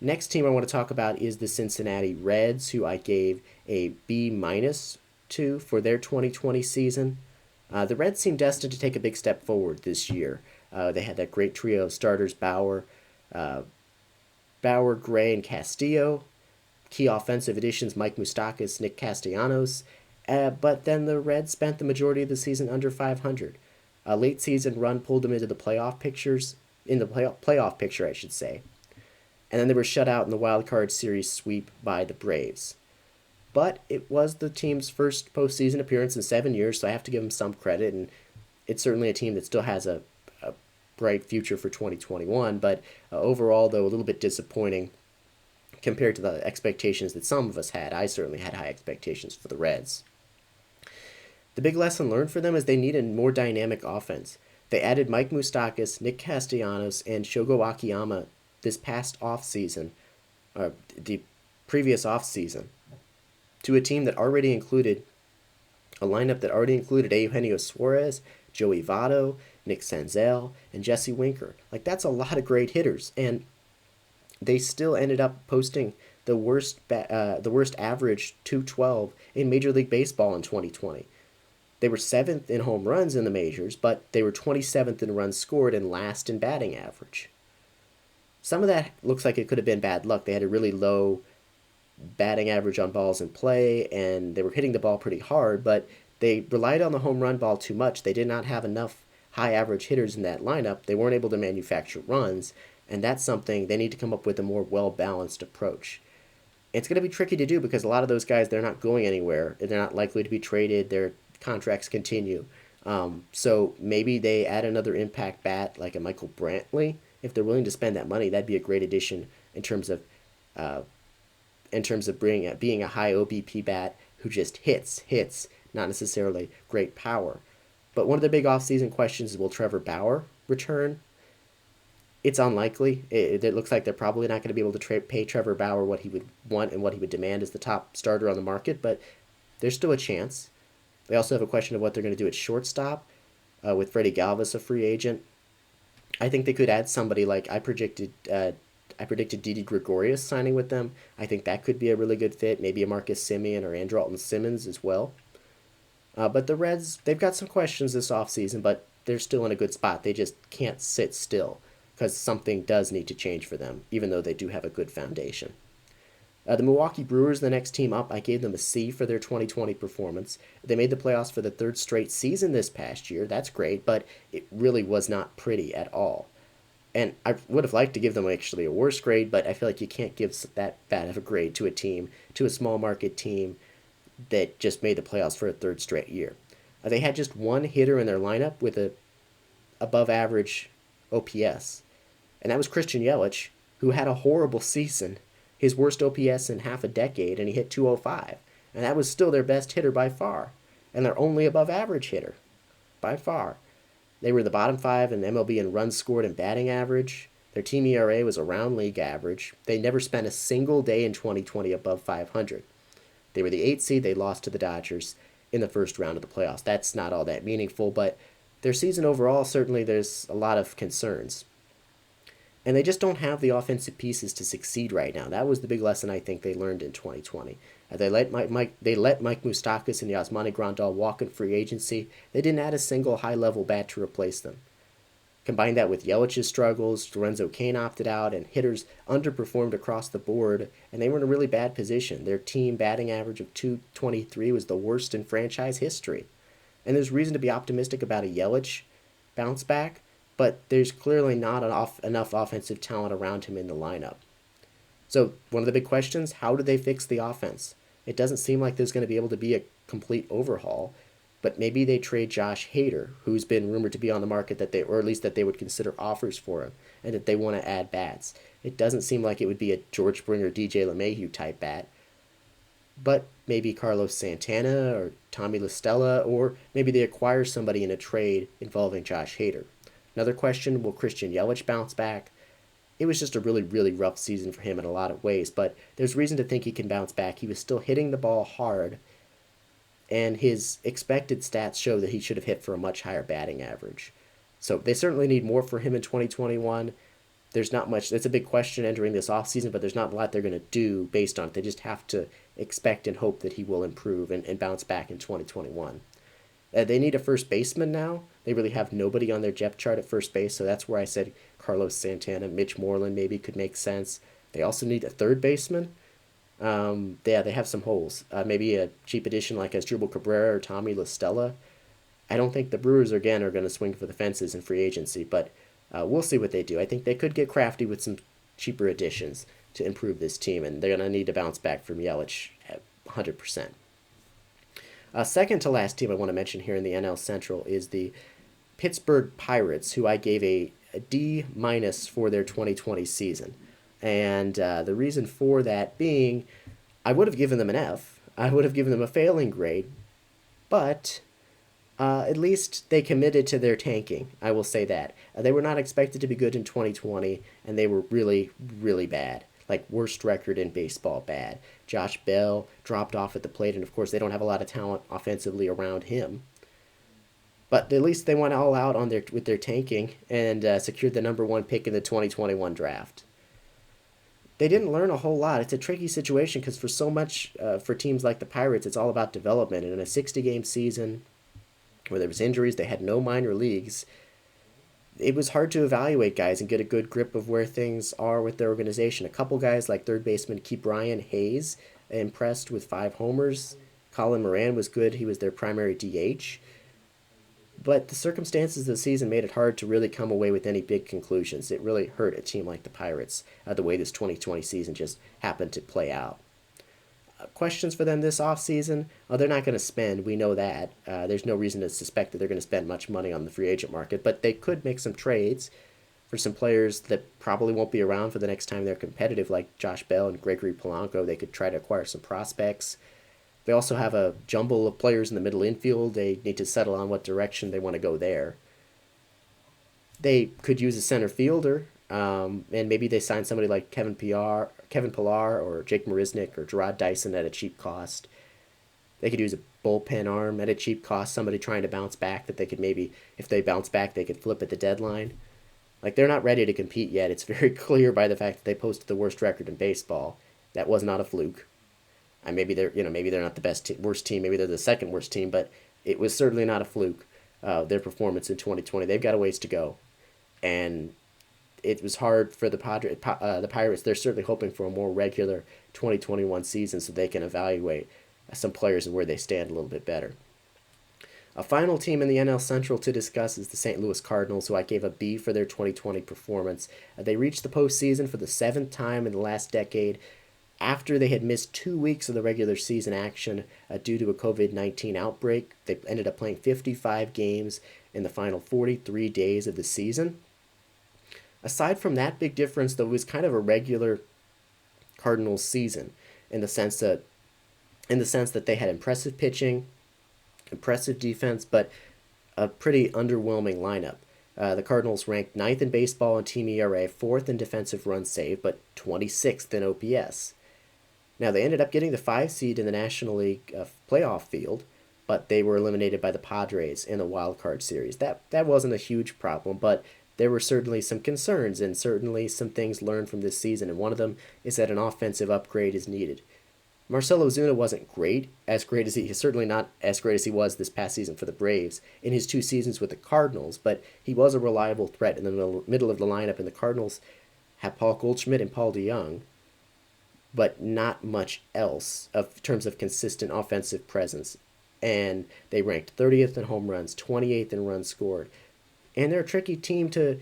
[SPEAKER 1] Next team I want to talk about is the Cincinnati Reds, who I gave a B minus to for their 2020 season. The Reds seem destined to take a big step forward this year. They had that great trio of starters, Gray, and Castillo. Key offensive additions, Mike Moustakas, Nick Castellanos. But then the Reds spent the majority of the season under 500. A late season run pulled them into the playoff playoff picture, I should say. And then they were shut out in the wild card series sweep by the Braves. But it was the team's first postseason appearance in 7 years, so I have to give them some credit. And it's certainly a team that still has a bright future for 2021. But overall, though, a little bit disappointing compared to the expectations that some of us had. I certainly had high expectations for the Reds. The big lesson learned for them is they need a more dynamic offense. They added Mike Moustakas, Nick Castellanos, and Shogo Akiyama this past offseason, the previous offseason, to a team that already included a lineup that already included Eugenio Suarez, Joey Votto, Nick Senzel, and Jesse Winker. Like, that's a lot of great hitters, and they still ended up posting the worst average 212 in Major League Baseball in 2020. They were 7th in home runs in the majors, but they were 27th in runs scored and last in batting average. Some of that looks like it could have been bad luck. They had a really low batting average on balls in play, and they were hitting the ball pretty hard, but they relied on the home run ball too much. They did not have enough high average hitters in that lineup. They weren't able to manufacture runs, and that's something they need to come up with a more well-balanced approach. It's going to be tricky to do because a lot of those guys, they're not going anywhere. They're not likely to be traded. Their contracts continue. So maybe they add another impact bat like a Michael Brantley. If they're willing to spend that money, that'd be a great addition in terms of being a high OBP bat who just hits, not necessarily great power. But one of the big offseason questions is, will Trevor Bauer return? It's unlikely. It looks like they're probably not going to be able to pay Trevor Bauer what he would want and what he would demand as the top starter on the market, but there's still a chance. They also have a question of what they're going to do at shortstop with Freddie Galvis, a free agent. I think they could add somebody like I predicted Didi Gregorius signing with them. I think that could be a really good fit. Maybe a Marcus Semien or Andrelton Simmons as well. But the Reds, they've got some questions this offseason, but they're still in a good spot. They just can't sit still because something does need to change for them, even though they do have a good foundation. The Milwaukee Brewers, the next team up, I gave them a C for their 2020 performance. They made the playoffs for the third straight season this past year. That's great, but it really was not pretty at all. And I would have liked to give them actually a worse grade, but I feel like you can't give that bad of a grade to a small market team that just made the playoffs for a third straight year. They had just one hitter in their lineup with a above average OPS, and that was Christian Yelich, who had a horrible season, his worst OPS in half a decade, and he hit 205. And that was still their best hitter by far, and their only above average hitter by far. They were the bottom five in MLB in runs scored and batting average. Their team ERA was around league average. They never spent a single day in 2020 above 500. They were the 8th seed. They lost to the Dodgers in the first round of the playoffs. That's not all that meaningful, but their season overall, certainly there's a lot of concerns. And they just don't have the offensive pieces to succeed right now. That was the big lesson I think they learned in 2020. They let Mike Moustakas and Yasmani Grandal walk in free agency. They didn't add a single high-level bat to replace them. Combine that with Yelich's struggles, Lorenzo Cain opted out, and hitters underperformed across the board, and they were in a really bad position. Their team batting average of 223 was the worst in franchise history. And there's reason to be optimistic about a Yelich bounce back, but there's clearly not enough offensive talent around him in the lineup. So one of the big questions, how do they fix the offense? It doesn't seem like there's going to be able to be a complete overhaul, but maybe they trade Josh Hader, who's been rumored to be on the market, or at least that they would consider offers for him, and that they want to add bats. It doesn't seem like it would be a George Springer, DJ LeMahieu type bat, but maybe Carlos Santana or Tommy La Stella, or maybe they acquire somebody in a trade involving Josh Hader. Another question, will Christian Yelich bounce back? It was just a really, really rough season for him in a lot of ways, but there's reason to think he can bounce back. He was still hitting the ball hard, and his expected stats show that he should have hit for a much higher batting average. So they certainly need more for him in 2021. There's not much. It's a big question entering this offseason, but there's not a lot they're going to do based on it. They just have to expect and hope that he will improve and bounce back in 2021. They need a first baseman now. They really have nobody on their depth chart at first base, so that's where I said Carlos Santana, Mitch Moreland maybe could make sense. They also need a third baseman. They have some holes. Maybe a cheap addition like Asdrubal Cabrera or Tommy La Stella. I don't think the Brewers again are going to swing for the fences in free agency, but we'll see what they do. I think they could get crafty with some cheaper additions to improve this team, and they're going to need to bounce back from Yelich at 100%. Second to last team I want to mention here in the NL Central is the Pittsburgh Pirates, who I gave a D- for their 2020 season. And the reason for that being, I would have given them an F. I would have given them a failing grade, but at least they committed to their tanking. I will say that. They were not expected to be good in 2020, and they were really, really bad. Like, worst record in baseball bad. Josh Bell dropped off at the plate, and of course they don't have a lot of talent offensively around him. But at least they went all out with their tanking and secured the number one pick in the 2021 draft. They didn't learn a whole lot. It's a tricky situation because for so much, for teams like the Pirates, it's all about development. And in a 60-game season where there was injuries, they had no minor leagues, it was hard to evaluate guys and get a good grip of where things are with their organization. A couple guys like third baseman Ke'Bryan Hayes impressed with 5 homers. Colin Moran was good. He was their primary DH. But the circumstances of the season made it hard to really come away with any big conclusions. It really hurt a team like the Pirates, the way this 2020 season just happened to play out. Questions for them this offseason? They're not going to spend. We know that. There's no reason to suspect that they're going to spend much money on the free agent market, but they could make some trades for some players that probably won't be around for the next time they're competitive, like Josh Bell and Gregory Polanco. They could try to acquire some prospects. They also have a jumble of players in the middle infield. They need to settle on what direction they want to go there. They could use a center fielder, and maybe they sign somebody like Kevin Pillar or Jake Marisnick or Gerard Dyson at a cheap cost. They could use a bullpen arm at a cheap cost, somebody trying to bounce back that they could maybe, if they bounce back, they could flip at the deadline. Like, they're not ready to compete yet. It's very clear by the fact that they posted the worst record in baseball. That was not a fluke. And maybe they're not the worst team. Maybe they're the second worst team, but it was certainly not a fluke. Their performance in 2020, they've got a ways to go, and it was hard for the Pirates. They're certainly hoping for a more regular 2021 season so they can evaluate some players and where they stand a little bit better. A final team in the NL Central to discuss is the St. Louis Cardinals, who I gave a B for their 2020 performance. They reached the postseason for the 7th time in the last decade, after they had missed 2 weeks of the regular season action due to a COVID-19 outbreak. They ended up playing 55 games in the final 43 days of the season. Aside from that big difference, though, it was kind of a regular Cardinals season in the sense that they had impressive pitching, impressive defense, but a pretty underwhelming lineup. The Cardinals ranked ninth in baseball in team ERA, fourth in defensive runs saved, but 26th in OPS. Now, they ended up getting the 5 seed in the National League playoff field, but they were eliminated by the Padres in the wild card series. That wasn't a huge problem, but there were certainly some concerns and certainly some things learned from this season, and one of them is that an offensive upgrade is needed. Marcell Ozuna wasn't great as he certainly not as great as he was this past season for the Braves in his 2 seasons with the Cardinals, but he was a reliable threat in the middle of the lineup, and the Cardinals have Paul Goldschmidt and Paul DeYoung, but not much else in terms of consistent offensive presence. And they ranked 30th in home runs, 28th in runs scored. And they're a tricky team to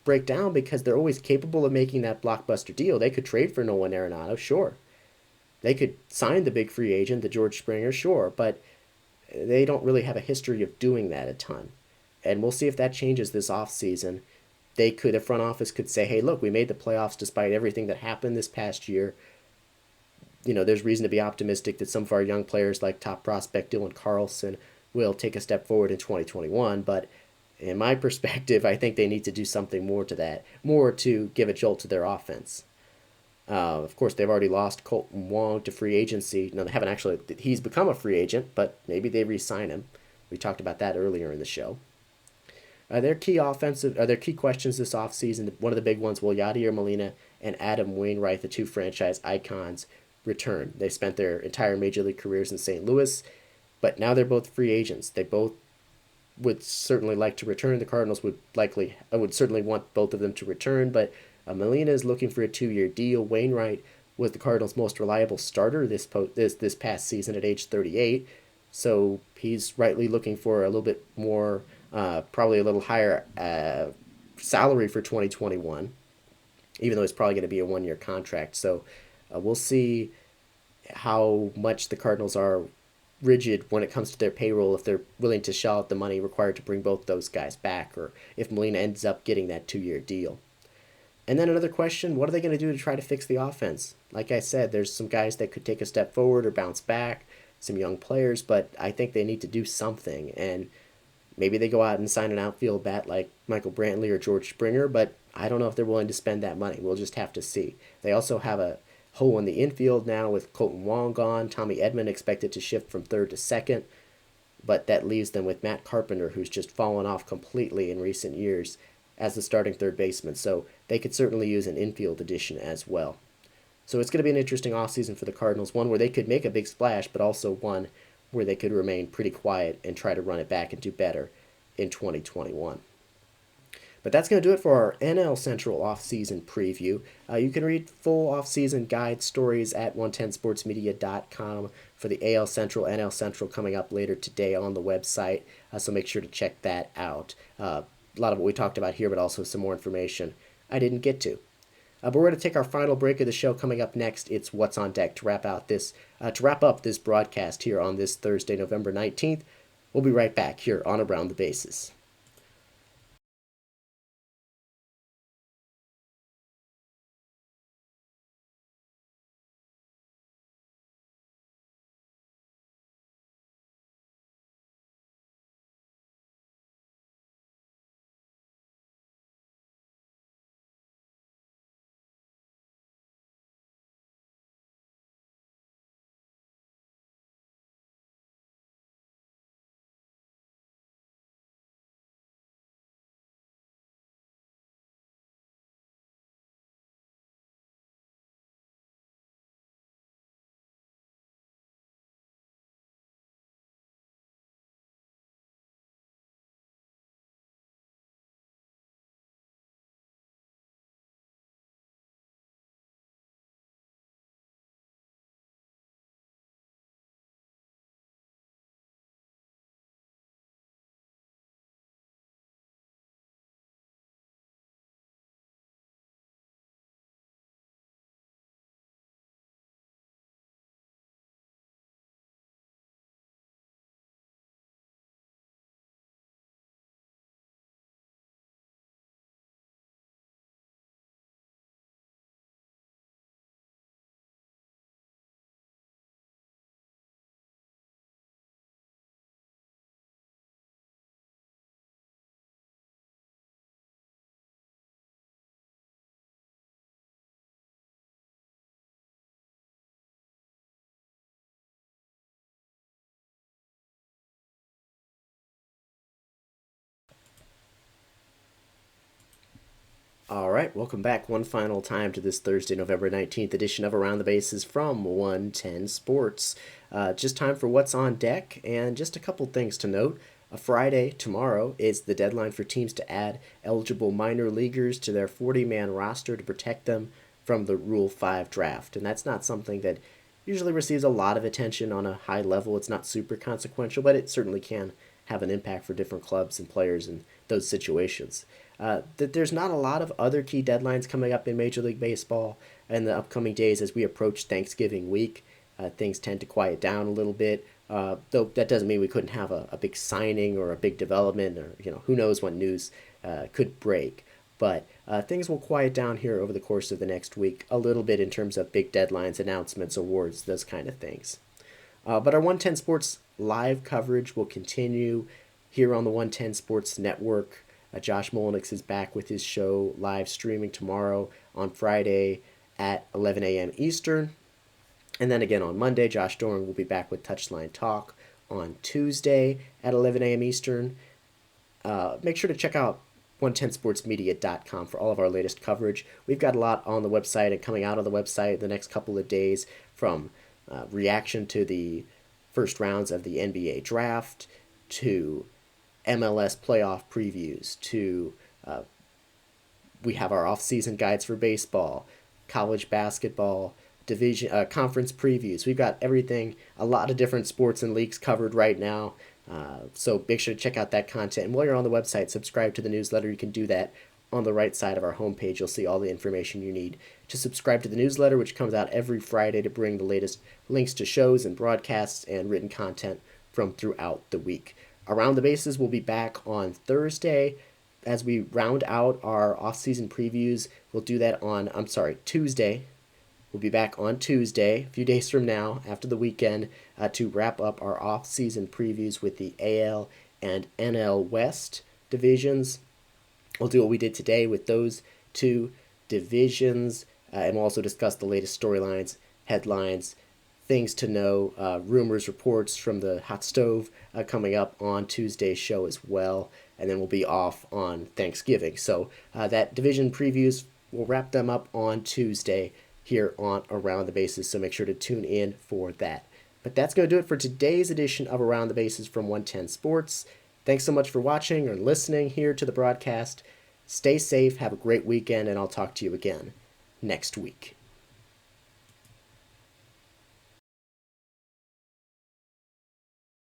[SPEAKER 1] break down because they're always capable of making that blockbuster deal. They could trade for Nolan Arenado, sure. They could sign the big free agent, the George Springer, sure, but they don't really have a history of doing that a ton. And we'll see if that changes this offseason. The front office could say, hey, look, we made the playoffs despite everything that happened this past year. There's reason to be optimistic that some of our young players like top prospect Dylan Carlson will take a step forward in 2021, but in my perspective, I think they need to do something more to that, more to give a jolt to their offense. Of course, they've already lost Colton Wong to free agency. No, they haven't actually. He's become a free agent, but maybe they re-sign him. We talked about that earlier in the show. Their key questions this offseason, one of the big ones, will Yadier Molina and Adam Wainwright, the two franchise icons, return? They spent their entire major league careers in St. Louis, but now they're both free agents. They both would certainly like to return. The Cardinals would certainly want both of them to return, but Molina is looking for a 2-year deal. Wainwright was the Cardinals' most reliable starter this past season at age 38, so he's rightly looking for a little bit more, probably a little higher salary for 2021, even though it's probably going to be a 1-year contract. So we'll see how much the Cardinals are rigid when it comes to their payroll, if they're willing to shell out the money required to bring both those guys back, or if Molina ends up getting that 2-year deal. And then another question, what are they going to do to try to fix the offense? Like I said, there's some guys that could take a step forward or bounce back, some young players, but I think they need to do something. And maybe they go out and sign an outfield bat like Michael Brantley or George Springer, but I don't know if they're willing to spend that money. We'll just have to see. They also have a hole in the infield now with Colton Wong gone. Tommy Edman expected to shift from third to second, but that leaves them with Matt Carpenter, who's just fallen off completely in recent years as the starting third baseman. So they could certainly use an infield addition as well. So it's going to be an interesting offseason for the Cardinals, one where they could make a big splash, but also one where they could remain pretty quiet and try to run it back and do better in 2021. But that's going to do it for our NL Central offseason preview. You can read full offseason guide stories at 110sportsmedia.com for the AL Central, NL Central coming up later today on the website, so make sure to check that out. A lot of what we talked about here, but also some more information I didn't get to. But we're going to take our final break of the show. Coming up next, it's What's on Deck to wrap up this broadcast here on this Thursday, November 19th. We'll be right back here on Around the Bases. All right, welcome back one final time to this Thursday, November 19th edition of Around the Bases from 110 Sports. Just time for what's on deck, and just a couple things to note. A Friday, tomorrow, is the deadline for teams to add eligible minor leaguers to their 40-man roster to protect them from the Rule 5 draft. And that's not something that usually receives a lot of attention on a high level. It's not super consequential, but it certainly can have an impact for different clubs and players in those situations. That there's not a lot of other key deadlines coming up in Major League Baseball in the upcoming days as we approach Thanksgiving week. Things tend to quiet down a little bit, though that doesn't mean we couldn't have a big signing or a big development, or who knows what news could break. But things will quiet down here over the course of the next week a little bit in terms of big deadlines, announcements, awards, those kind of things. But our 110 Sports live coverage will continue here on the 110 Sports Network. Josh Molinix is back with his show live streaming tomorrow on Friday at 11 a.m. Eastern. And then again on Monday, Josh Doring will be back with Touchline Talk on Tuesday at 11 a.m. Eastern. Make sure to check out 110sportsmedia.com for all of our latest coverage. We've got a lot on the website and coming out of the website the next couple of days, from reaction to the first rounds of the NBA draft to MLS playoff previews to we have our off-season guides for baseball, college basketball, division conference previews. We've got everything, a lot of different sports and leagues covered right now. So make sure to check out that content. And while you're on the website, subscribe to the newsletter. You can do that on the right side of our homepage. You'll see all the information you need to subscribe to the newsletter, which comes out every Friday to bring the latest links to shows and broadcasts and written content from throughout the week. Around the Bases will be back on Thursday as we round out our off-season previews. We'll do that on, Tuesday. We'll be back on Tuesday, a few days from now, after the weekend, to wrap up our off-season previews with the AL and NL West divisions. We'll do what we did today with those two divisions, and we'll also discuss the latest storylines, headlines, things to know, rumors, reports from the hot stove coming up on Tuesday's show as well. And then we'll be off on Thanksgiving. So that division previews, we'll wrap them up on Tuesday here on Around the Bases. So make sure to tune in for that. But that's going to do it for today's edition of Around the Bases from 110 Sports. Thanks so much for watching or listening here to the broadcast. Stay safe, have a great weekend, and I'll talk to you again next week.